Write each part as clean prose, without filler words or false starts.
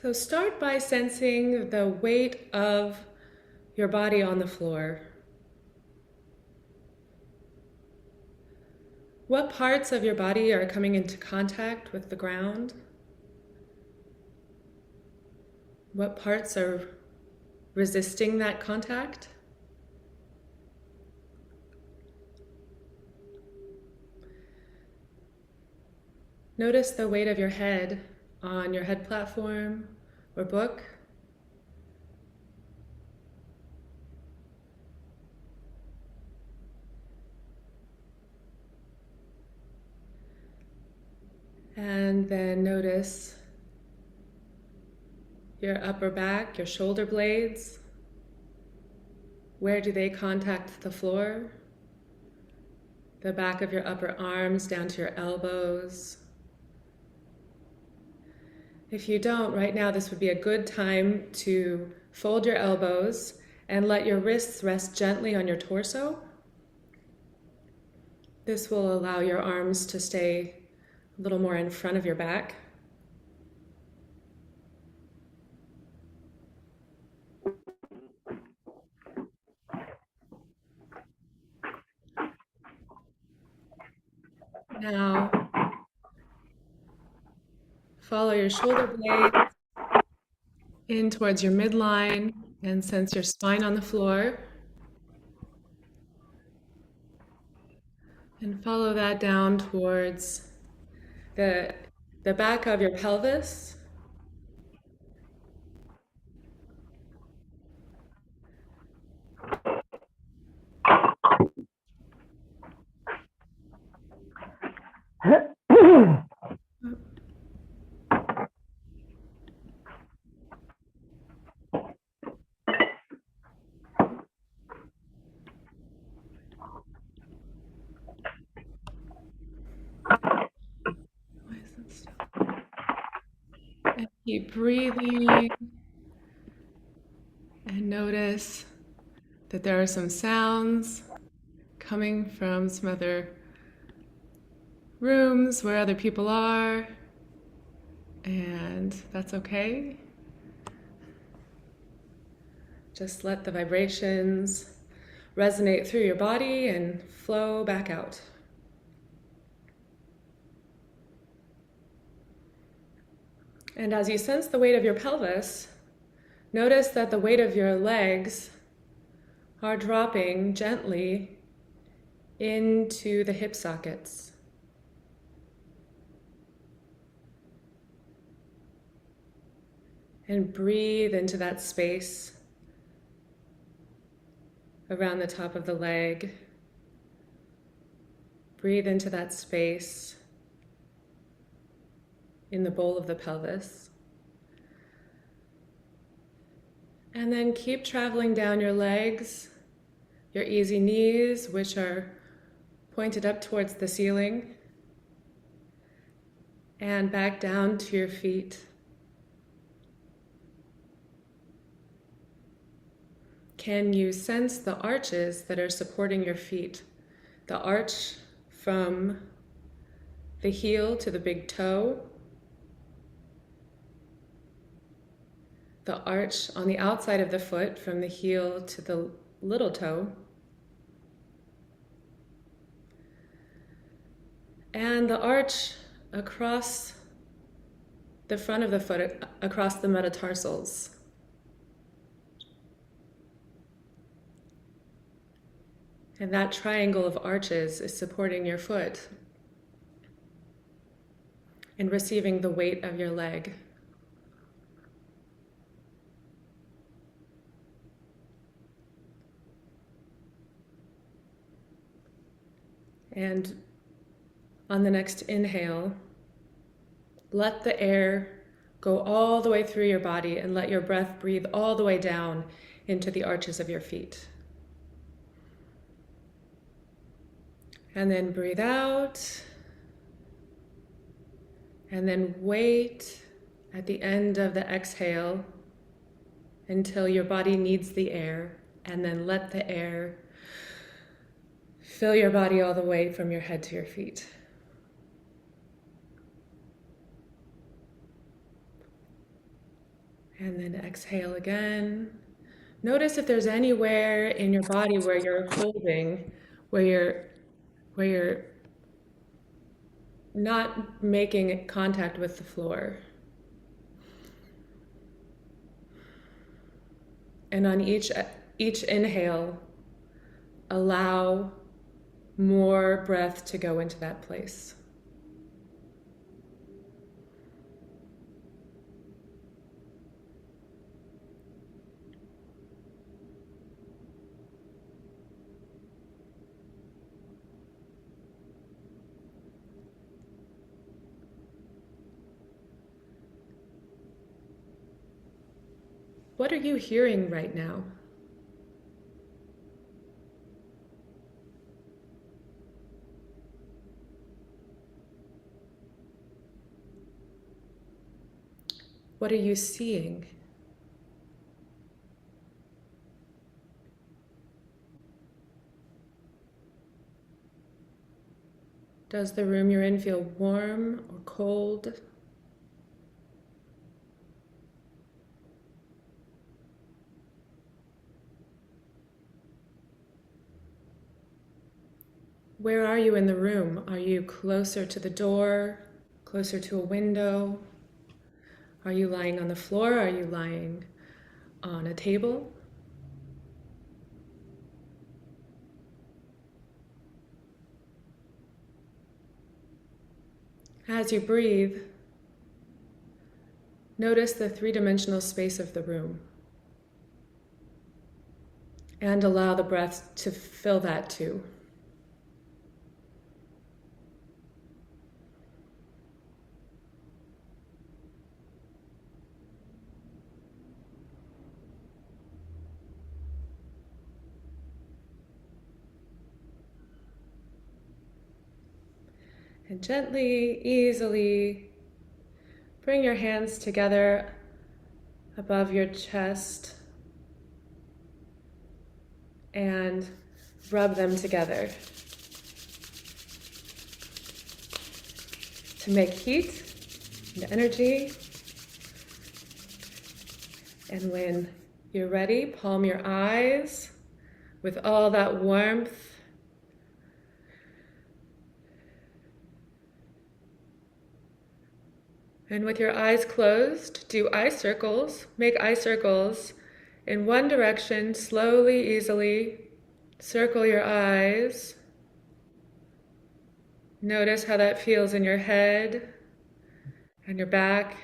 So start by sensing the weight of your body on the floor. What parts of your body are coming into contact with the ground? What parts are resisting that contact? Notice the weight of your head on your head platform or book. And then notice your upper back, your shoulder blades. Where do they contact the floor? The back of your upper arms down to your elbows. If you don't, right now this would be a good time to fold your elbows and let your wrists rest gently on your torso. This will allow your arms to stay a little more in front of your back. Now, follow your shoulder blades in towards your midline and sense your spine on the floor. And follow that down towards the back of your pelvis. And keep breathing and notice that there are some sounds coming from some other rooms where other people are, and that's okay. Just let the vibrations resonate through your body and flow back out. And as you sense the weight of your pelvis, notice that the weight of your legs are dropping gently into the hip sockets. And breathe into that space around the top of the leg. Breathe into that space in the bowl of the pelvis. And then keep traveling down your legs, your easy knees, which are pointed up towards the ceiling, and back down to your feet. Can you sense the arches that are supporting your feet? The arch from the heel to the big toe, the arch on the outside of the foot from the heel to the little toe, and the arch across the front of the foot, across the metatarsals. And that triangle of arches is supporting your foot and receiving the weight of your leg. And on the next inhale, let the air go all the way through your body and let your breath breathe all the way down into the arches of your feet. And then breathe out. And then wait at the end of the exhale until your body needs the air. And then let the air fill your body all the way from your head to your feet. And then exhale again. Notice if there's anywhere in your body where you're holding, where you're not making contact with the floor. And on each inhale, allow more breath to go into that place. What are you hearing right now? What are you seeing? Does the room you're in feel warm or cold? Where are you in the room? Are you closer to the door, closer to a window? Are you lying on the floor? Are you lying on a table? As you breathe, notice the three-dimensional space of the room and allow the breath to fill that too. And gently, easily bring your hands together above your chest and rub them together to make heat and energy. And when you're ready, palm your eyes with all that warmth. And with your eyes closed, do eye circles. Make eye circles in one direction, slowly, easily. Circle your eyes. Notice how that feels in your head and your back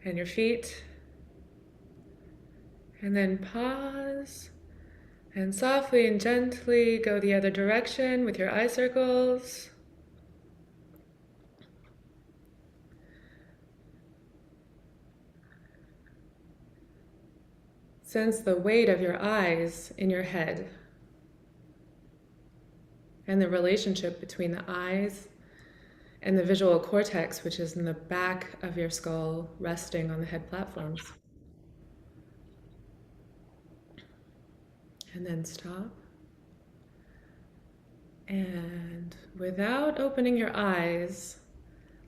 and your feet. And then pause and softly and gently go the other direction with your eye circles. Sense the weight of your eyes in your head and the relationship between the eyes and the visual cortex, which is in the back of your skull, resting on the head platforms. And then stop. And without opening your eyes,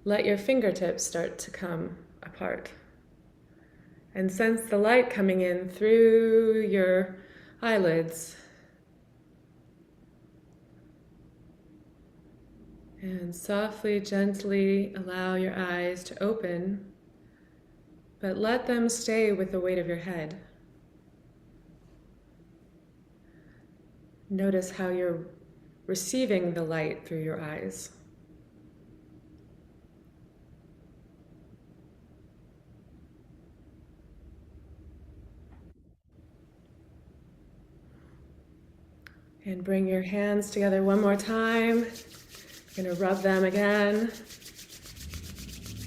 let your fingertips start to come apart. And sense the light coming in through your eyelids. And softly, gently allow your eyes to open, but let them stay with the weight of your head. Notice how you're receiving the light through your eyes. And bring your hands together one more time. You're going to rub them again.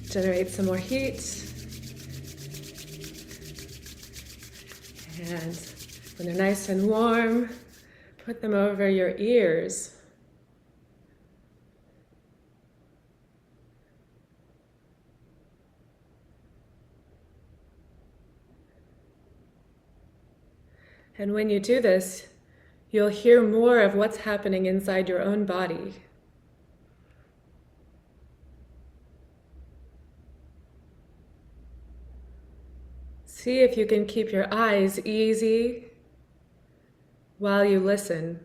Generate some more heat. And when they're nice and warm, put them over your ears. And when you do this, you'll hear more of what's happening inside your own body. See if you can keep your eyes easy while you listen.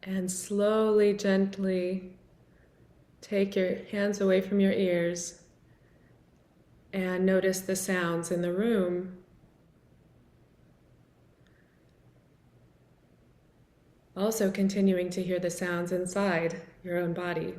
And slowly, gently take your hands away from your ears and notice the sounds in the room. Also continuing to hear the sounds inside your own body.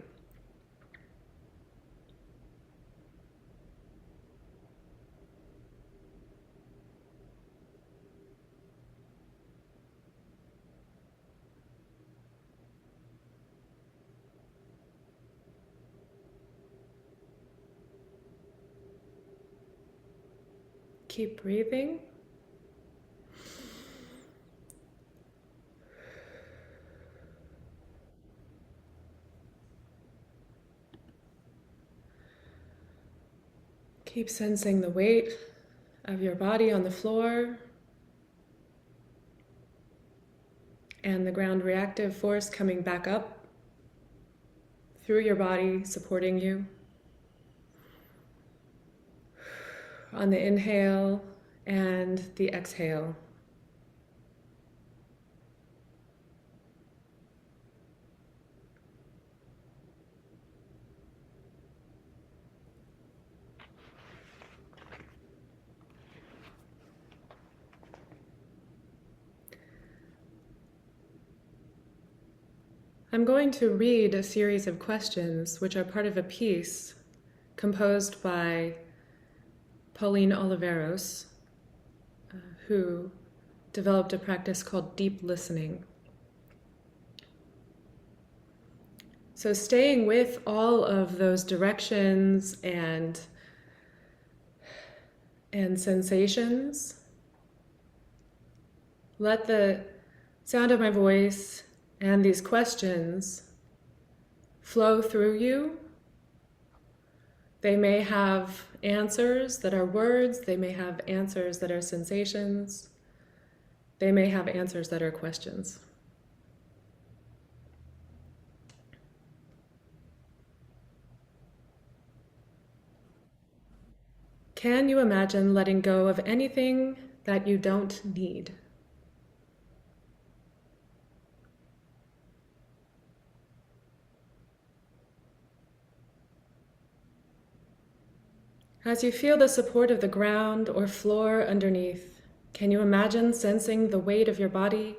Keep breathing. Keep sensing the weight of your body on the floor and the ground reactive force coming back up through your body, supporting you. On the inhale and the exhale. I'm going to read a series of questions which are part of a piece composed by Pauline Oliveros, who developed a practice called deep listening. So staying with all of those directions and sensations, let the sound of my voice and these questions flow through you. They may have answers that are words, they may have answers that are sensations, they may have answers that are questions. Can you imagine letting go of anything that you don't need? As you feel the support of the ground or floor underneath, can you imagine sensing the weight of your body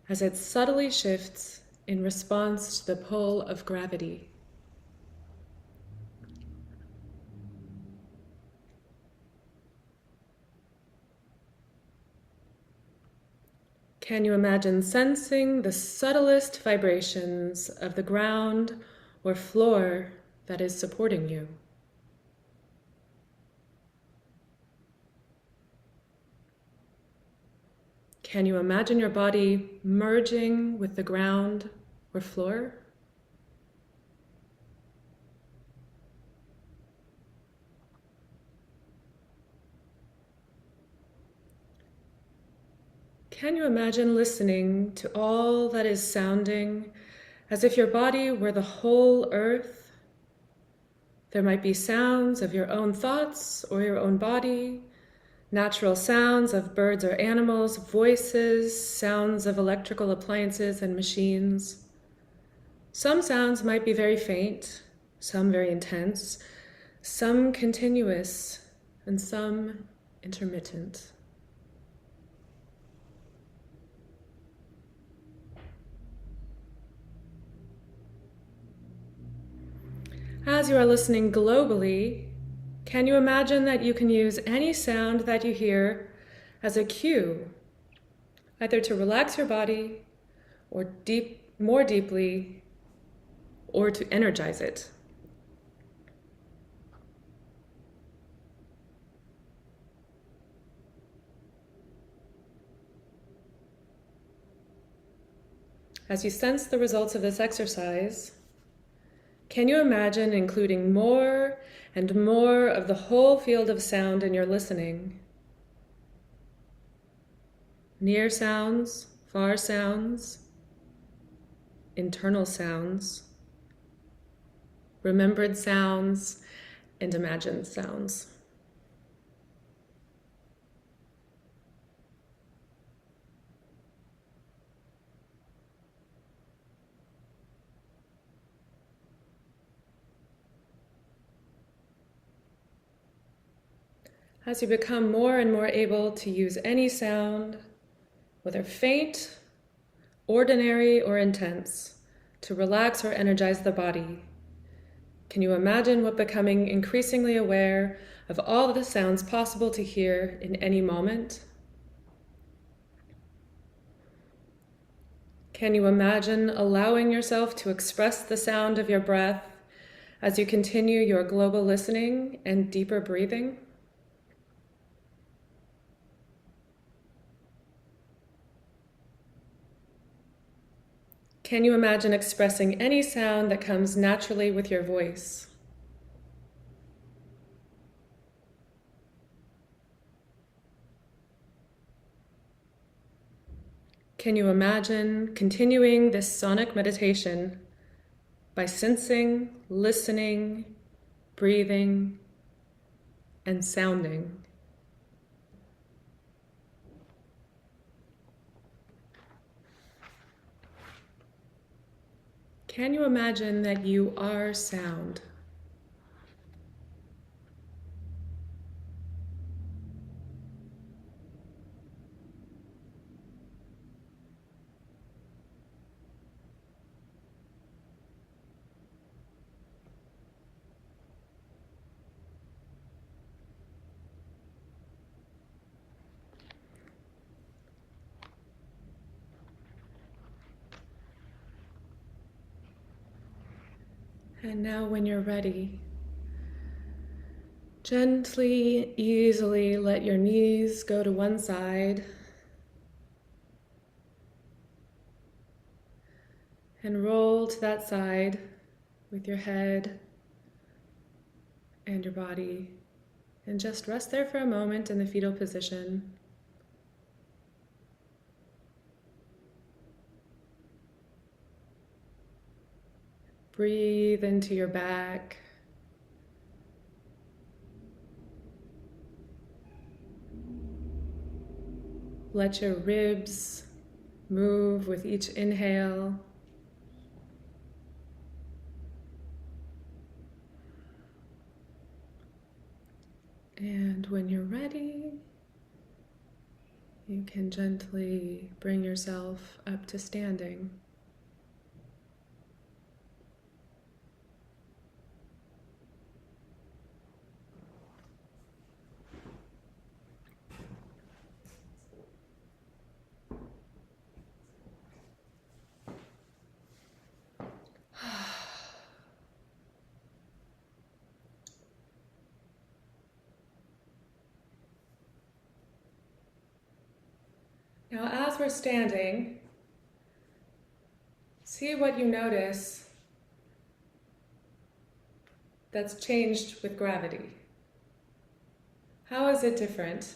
as it subtly shifts in response to the pull of gravity? Can you imagine sensing the subtlest vibrations of the ground or floor that is supporting you? Can you imagine your body merging with the ground or floor? Can you imagine listening to all that is sounding as if your body were the whole earth? There might be sounds of your own thoughts or your own body, natural sounds of birds or animals, voices, sounds of electrical appliances and machines. Some sounds might be very faint, some very intense, some continuous, and some intermittent. As you are listening globally, can you imagine that you can use any sound that you hear as a cue, either to relax your body or more deeply, or to energize it? As you sense the results of this exercise, can you imagine including more and more of the whole field of sound in your listening? Near sounds, far sounds, internal sounds, remembered sounds, and imagined sounds. As you become more and more able to use any sound, whether faint, ordinary, or intense, to relax or energize the body, can you imagine what becoming increasingly aware of all the sounds possible to hear in any moment? Can you imagine allowing yourself to express the sound of your breath as you continue your global listening and deeper breathing? Can you imagine expressing any sound that comes naturally with your voice? Can you imagine continuing this sonic meditation by sensing, listening, breathing, and sounding? Can you imagine that you are sound? And now when you're ready, gently, easily let your knees go to one side and roll to that side with your head and your body. And just rest there for a moment in the fetal position. Breathe into your back. Let your ribs move with each inhale. And when you're ready, you can gently bring yourself up to standing. Now, as we're standing, see what you notice that's changed with gravity. How is it different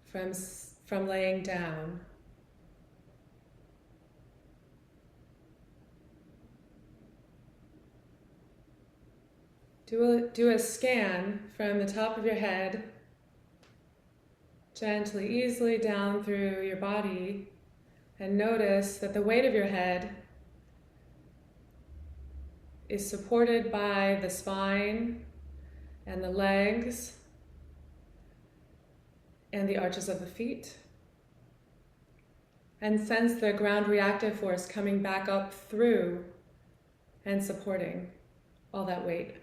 from laying down? Do a scan from the top of your head, gently, easily down through your body, and notice that the weight of your head is supported by the spine and the legs and the arches of the feet. And sense the ground reactive force coming back up through and supporting all that weight.